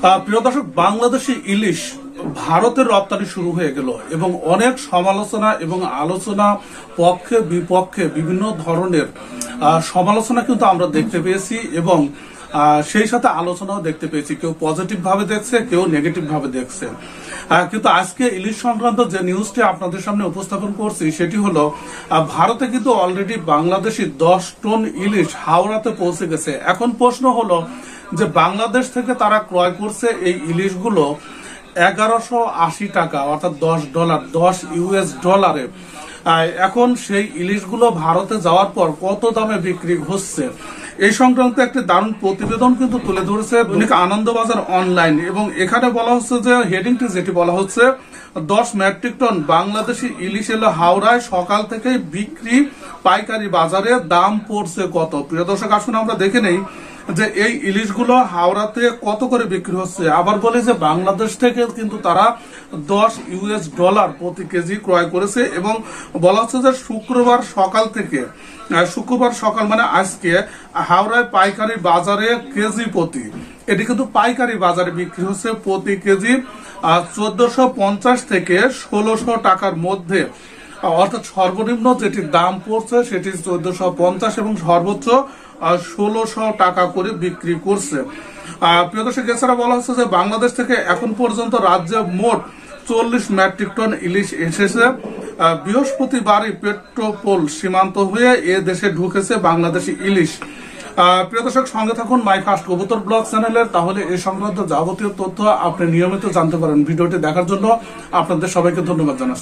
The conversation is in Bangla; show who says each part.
Speaker 1: প্রিয় দর্শক, বাংলাদেশি ইলিশ ভারতের রপ্তানি শুরু হয়ে গেল এবং অনেক সমালোচনা এবং আলোচনা, পক্ষে বিপক্ষে বিভিন্ন ধরনের সমালোচনা কিন্তু আমরা দেখতে পেয়েছি এবং সেই সাথে আলোচনাও দেখতে পেয়েছি। কেউ পজিটিভ ভাবে দেখছে, কেউ নেগেটিভ ভাবে দেখছে। কিন্তু আজকে ইলিশ সংক্রান্ত যে নিউজটি আপনাদের সামনে উপস্থাপন করছি সেটি হলো, ভারতে কিন্তু অলরেডি বাংলাদেশি 10 টন ইলিশ হাওড়াতে পৌঁছে গেছে। এখন প্রশ্ন হলো যে বাংলাদেশ থেকে তারা ক্রয় করছে এই ইলিশগুলো 1180 টাকা, অর্থাৎ $10, $10 এখন সেই ইলিশগুলো ভারতে যাওয়ার পর কত দামে বিক্রি হচ্ছে এই সংক্রান্ত একটি দারুণ প্রতিবেদন কিন্তু তুলে ধরেছে দৈনিক আনন্দবাজার অনলাইন। এবং এখানে বলা হচ্ছে যে হেডিংটি যেটি বলা হচ্ছে, 10 মেট্রিক টন বাংলাদেশি ইলিশ এলো হাওড়ায়, সকাল থেকে বিক্রি পাইকারি বাজারে, দাম পড়ছে কত। প্রিয় দর্শক, আসুন আমরা দেখে নেই যে এই ইলিশগুলো হাওড়াতে কত করে বিক্রি হচ্ছে। আবার বলে যে বাংলাদেশ থেকে কিন্তু তারা $10 প্রতি কেজি ক্রয় করেছে এবং বলা হচ্ছে যে শুক্রবার সকাল মানে আজকে হাওড়ায় পাইকারি বাজারে কেজি প্রতি, এটি কিন্তু পাইকারি বাজারে বিক্রি হচ্ছে প্রতি কেজি 1450 থেকে 1600 টাকার মধ্যে, অর্থাৎ সর্বনিম্ন যেটি দাম পড়ছে সেটি 1450 এবং সর্বোচ্চ 1600 টাকা করে বিক্রি করছে। প্রিয় দর্শক, এছাড়া বলা হচ্ছে যে বাংলাদেশ থেকে এখন পর্যন্ত রাজ্যে মোট 40 মেট্রিক টন ইলিশ এসেছে। বৃহস্পতিবারই পেট্রোপোল সীমান্ত হয়ে এ দেশে ঢুকেছে বাংলাদেশি ইলিশ। প্রিয় দর্শক, সঙ্গে থাকুন মাই ফার্স্ট কবুতর ব্লগ চ্যানেলের, তাহলে এই সংক্রান্ত যাবতীয় তথ্য আপনি নিয়মিত জানতে পারেন। ভিডিওটি দেখার জন্য আপনাদের সবাইকে ধন্যবাদ জানাচ্ছি।